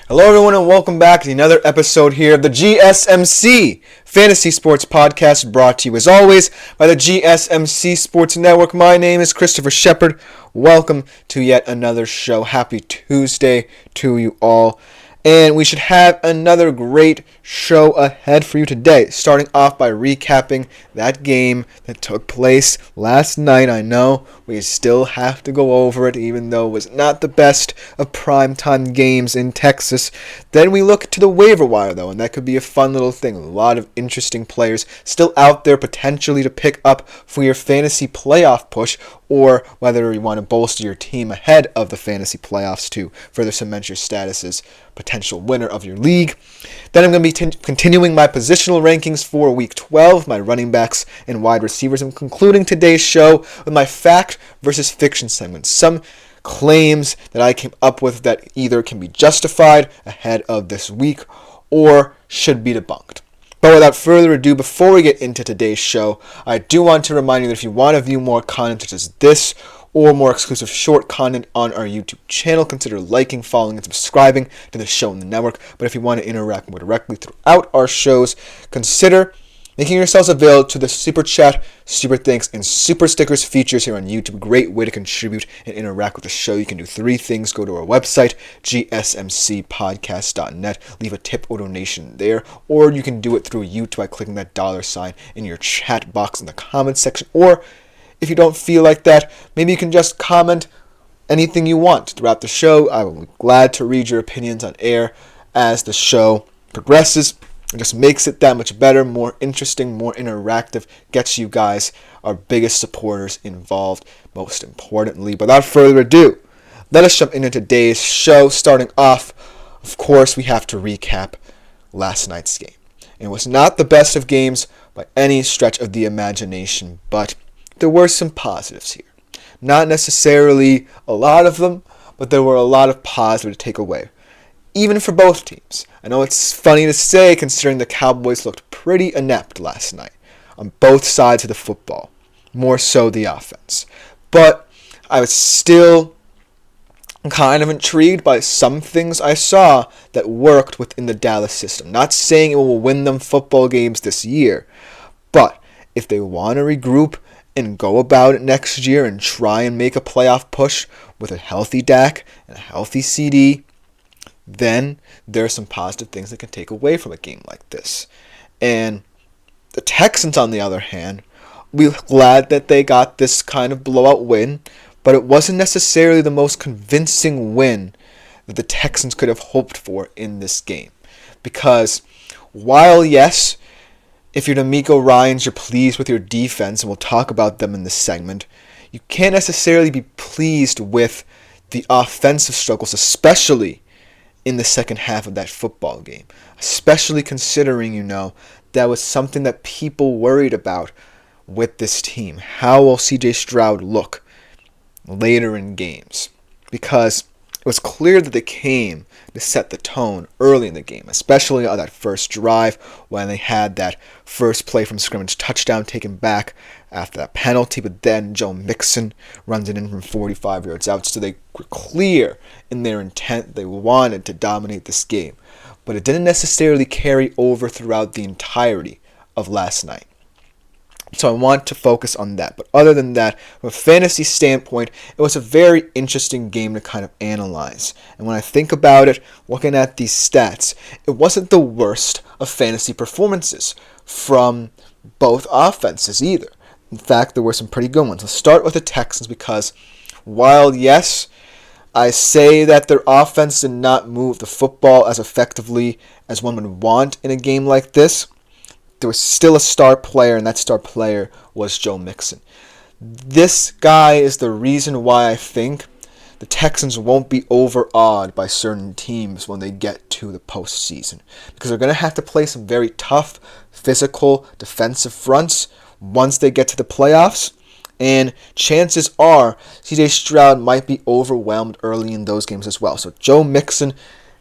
Hello everyone and welcome back to another episode here of the GSMC Fantasy Sports Podcast, brought to you as always by the GSMC Sports Network. My name is Christopher Shepard. Welcome to yet another show. Happy Tuesday to you all. And we should have another great show ahead for you today, starting off by recapping that game that took place last night. I know we still have to go over it, even though it was not the best of primetime games in Texas. Then we look to the waiver wire, though, and that could be a fun little thing. A lot of interesting players still out there potentially to pick up for your fantasy playoff push, or whether you want to bolster your team ahead of the fantasy playoffs to further cement your status as potential winner of your league. Then I'm going to be continuing my positional rankings for Week 12, my running backs and wide receivers. I'm concluding today's show with my fact versus fiction segment. Some claims that I came up with that either can be justified ahead of this week or should be debunked. But without further ado, before we get into today's show, I do want to remind you that if you want to view more content such as this or more exclusive short content on our YouTube channel, consider liking, following, and subscribing to the show in the network. But if you want to interact more directly throughout our shows, consider making yourselves available to the Super Chat, Super Thanks, and Super Stickers features here on YouTube. Great way to contribute and interact with the show. You can do three things. Go to our website, gsmcpodcast.net. Leave a tip or donation there. Or you can do it through YouTube by clicking that $sign in your chat box in the comments section. Or if you don't feel like that, maybe you can just comment anything you want throughout the show. I will be glad to read your opinions on air as the show progresses. It just makes it that much better, more interesting, more interactive, gets you guys, our biggest supporters, involved, most importantly. But without further ado, let us jump into today's show. Starting off, of course, we have to recap last night's game. It was not the best of games by any stretch of the imagination, but there were some positives here. Not necessarily a lot of them, but there were a lot of positives to take away, even for both teams. I know it's funny to say considering the Cowboys looked pretty inept last night on both sides of the football, more so the offense. But I was still kind of intrigued by some things I saw that worked within the Dallas system. Not saying it will win them football games this year, but if they want to regroup and go about it next year and try and make a playoff push with a healthy Dak and a healthy CD, then there are some positive things that can take away from a game like this. And the Texans, on the other hand, we're glad that they got this kind of blowout win, but it wasn't necessarily the most convincing win that the Texans could have hoped for in this game. Because while, yes, if you're D'Amico Ryans, you're pleased with your defense, and we'll talk about them in this segment, you can't necessarily be pleased with the offensive struggles, especially in the second half of that football game. Especially considering, that was something that people worried about with this team. How will CJ Stroud look later in games? Because it was clear that they came to set the tone early in the game, especially on that first drive when they had that first play from scrimmage touchdown taken back after that penalty, but then Joe Mixon runs it in from 45 yards out. So they were clear in their intent. They wanted to dominate this game, but it didn't necessarily carry over throughout the entirety of last night. So I want to focus on that. But other than that, from a fantasy standpoint, it was a very interesting game to kind of analyze. And when I think about it, looking at these stats, it wasn't the worst of fantasy performances from both offenses either. In fact, there were some pretty good ones. Let's start with the Texans because while, yes, I say that their offense did not move the football as effectively as one would want in a game like this, there was still a star player, and that star player was Joe Mixon. This guy is the reason why I think the Texans won't be overawed by certain teams when they get to the postseason, because they're going to have to play some very tough, physical, defensive fronts once they get to the playoffs, and chances are CJ Stroud might be overwhelmed early in those games as well. So Joe Mixon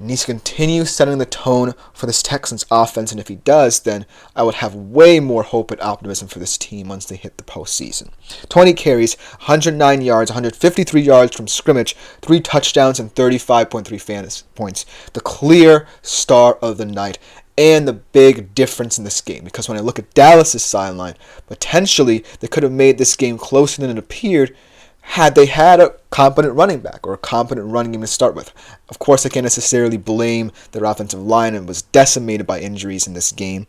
needs to continue setting the tone for this Texans offense, and if he does, then I would have way more hope and optimism for this team once they hit the postseason. 20 carries, 109 yards, 153 yards from scrimmage, 3 touchdowns, and 35.3 fantasy points. The clear star of the night, and the big difference in this game, because when I look at Dallas' sideline, potentially they could have made this game closer than it appeared had they had a competent running back or a competent running game to start with. Of course, I can't necessarily blame their offensive line and was decimated by injuries in this game,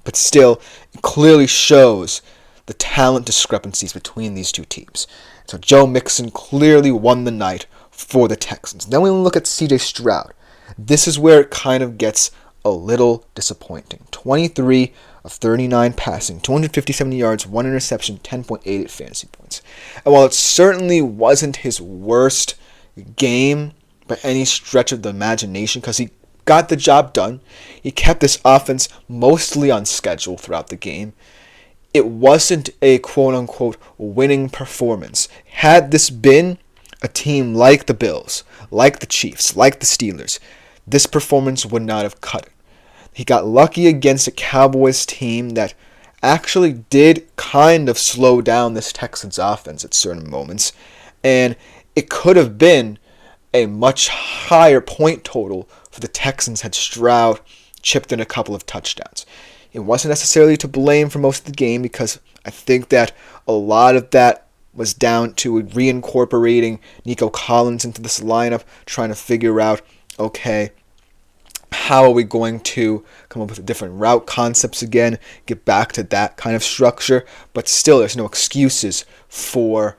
but still, it clearly shows the talent discrepancies between these two teams. So Joe Mixon clearly won the night for the Texans. Then we look at C.J. Stroud. This is where it kind of gets a little disappointing. 23 of 39 passing, 257 yards, 1 interception, 10.88 fantasy points. And while it certainly wasn't his worst game by any stretch of the imagination, because he got the job done, he kept this offense mostly on schedule throughout the game, it wasn't a quote-unquote winning performance. Had this been a team like the Bills, like the Chiefs, like the Steelers, this performance would not have cut it. He got lucky against a Cowboys team that actually did kind of slow down this Texans offense at certain moments, and it could have been a much higher point total for the Texans had Stroud chipped in a couple of touchdowns. It wasn't necessarily to blame for most of the game, because I think that a lot of that was down to reincorporating Nico Collins into this lineup, trying to figure out, okay, how are we going to come up with different route concepts again, get back to that kind of structure, but still there's no excuses for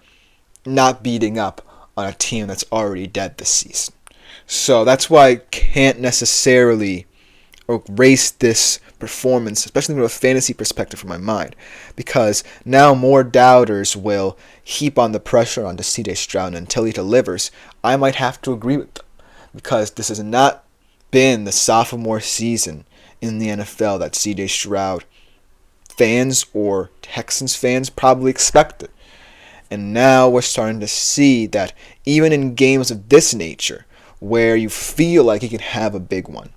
not beating up on a team that's already dead this season. So that's why I can't necessarily erase this performance, especially from a fantasy perspective, from my mind, because now more doubters will heap on the pressure onto C.J. Stroud, and until he delivers, I might have to agree with them, because this has not been the sophomore season in the NFL that C.J. Stroud fans or Texans fans probably expected. And now we're starting to see that even in games of this nature, where you feel like he can have a big one,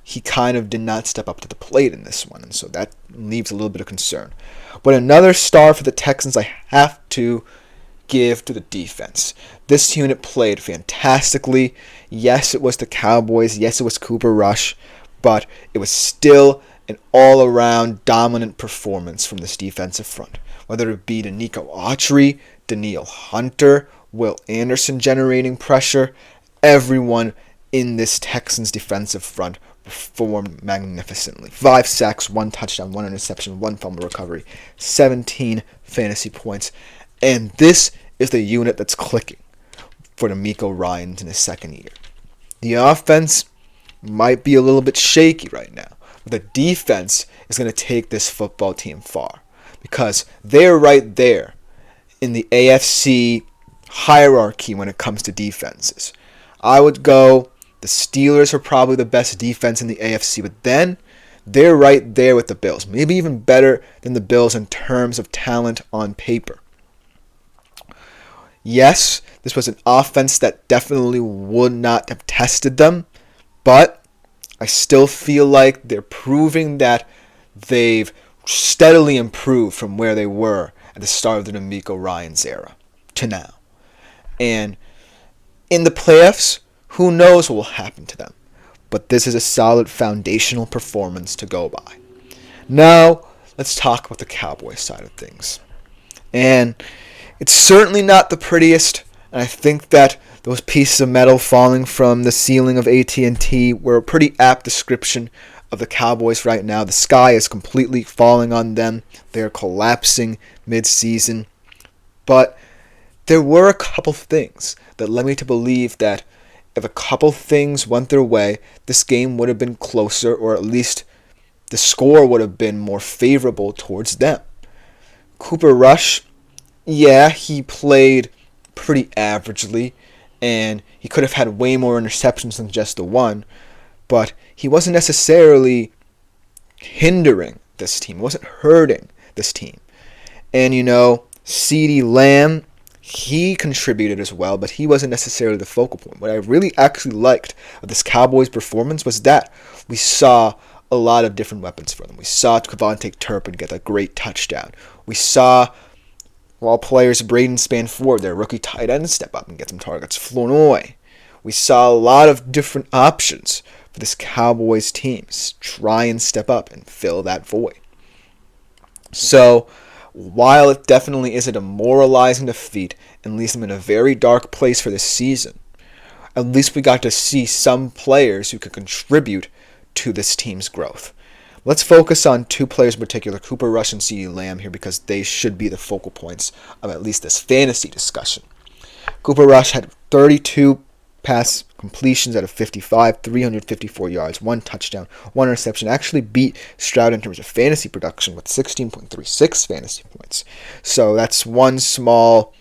he kind of did not step up to the plate in this one, and so that leaves a little bit of concern. But another star for the Texans I have to give to the defense. This unit played fantastically. Yes, it was the Cowboys. Yes, it was Cooper Rush. But it was still an all-around dominant performance from this defensive front. Whether it be to Nico Autry, Danielle Hunter, Will Anderson generating pressure, everyone in this Texans defensive front performed magnificently. 5 sacks, 1 touchdown, 1 interception, 1 fumble recovery, 17 fantasy points. And this is the unit that's clicking for D'Amico Ryans in his second year. The offense might be a little bit shaky right now, but the defense is going to take this football team far, because they're right there in the AFC hierarchy when it comes to defenses. I would go, the Steelers are probably the best defense in the AFC, but then they're right there with the Bills, maybe even better than the Bills in terms of talent on paper. Yes, this was an offense that definitely would not have tested them, but I still feel like they're proving that they've steadily improved from where they were at the start of the D'Amico Ryans era to now. And in the playoffs, who knows what will happen to them, but this is a solid foundational performance to go by. Now, let's talk about the Cowboys side of things. And it's certainly not the prettiest, and I think that those pieces of metal falling from the ceiling of AT&T were a pretty apt description of the Cowboys right now. The sky is completely falling on them. They're collapsing mid-season. But there were a couple things that led me to believe that if a couple things went their way, this game would have been closer, or at least the score would have been more favorable towards them. Cooper Rush, yeah, he played pretty averagely, and he could have had way more interceptions than just the one, but he wasn't necessarily hindering this team. He wasn't hurting this team. And, CeeDee Lamb, he contributed as well, but he wasn't necessarily the focal point. What I really actually liked of this Cowboys performance was that we saw a lot of different weapons for them. We saw Devontae Turpin get a great touchdown. We saw players Braden Spanford, their rookie tight end, step up and get some targets. Flournoy. We saw a lot of different options for this Cowboys team try and step up and fill that void. So, while it definitely is a demoralizing defeat and leaves them in a very dark place for this season, at least we got to see some players who could contribute to this team's growth. Let's focus on two players in particular, Cooper Rush and CeeDee Lamb here, because they should be the focal points of at least this fantasy discussion. Cooper Rush had 32 pass completions out of 55, 354 yards, 1 touchdown, 1 interception. Actually beat Stroud in terms of fantasy production with 16.36 fantasy points. So that's one small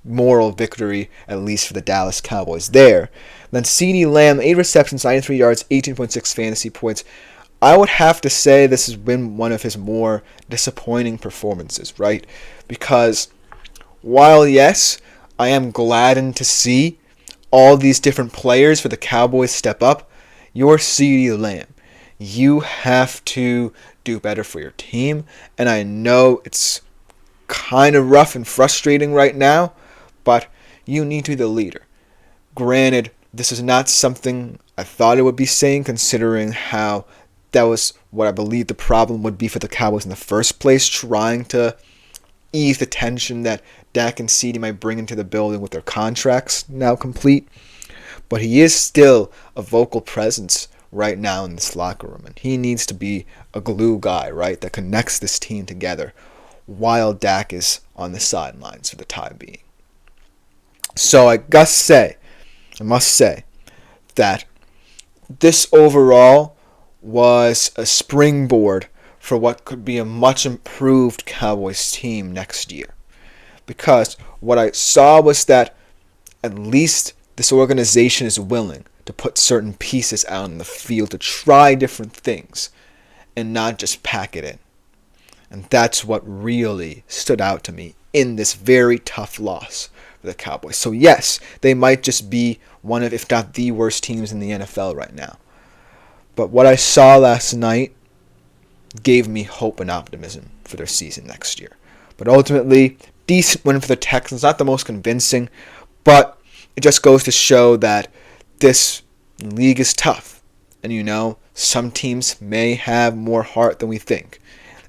moral victory, at least for the Dallas Cowboys there. Then CeeDee Lamb, 8 receptions, 93 yards, 18.6 fantasy points. I would have to say this has been one of his more disappointing performances, right? Because while, yes, I am gladdened to see all these different players for the Cowboys step up, you're CeeDee Lamb. You have to do better for your team, and I know it's kind of rough and frustrating right now, but you need to be the leader. Granted, this is not something I thought it would be saying, considering how that was what I believe the problem would be for the Cowboys in the first place, trying to ease the tension that Dak and CeeDee might bring into the building with their contracts now complete. But he is still a vocal presence right now in this locker room, and he needs to be a glue guy, right, that connects this team together while Dak is on the sidelines for the time being. So I must say that this overall was a springboard for what could be a much improved Cowboys team next year. Because what I saw was that at least this organization is willing to put certain pieces out in the field to try different things and not just pack it in. And that's what really stood out to me in this very tough loss for the Cowboys. So yes, they might just be one of, if not the worst teams in the NFL right now. But what I saw last night gave me hope and optimism for their season next year. But ultimately, decent win for the Texans. Not the most convincing, but it just goes to show that this league is tough. And some teams may have more heart than we think.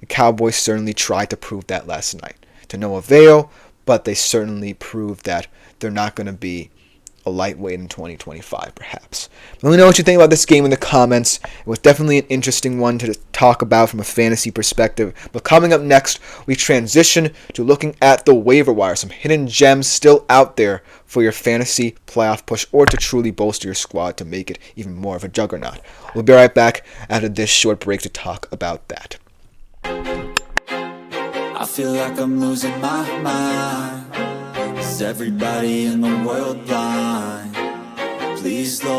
The Cowboys certainly tried to prove that last night. To no avail, but they certainly proved that they're not going to be a lightweight in 2025, perhaps. Let me know what you think about this game in the comments. It was definitely an interesting one to talk about from a fantasy perspective. But coming up next, we transition to looking at the waiver wire. Some hidden gems still out there for your fantasy playoff push or to truly bolster your squad to make it even more of a juggernaut. We'll be right back after this short break to talk about that. I feel like I'm losing my mind. Is everybody in the world blind? Please, Lord.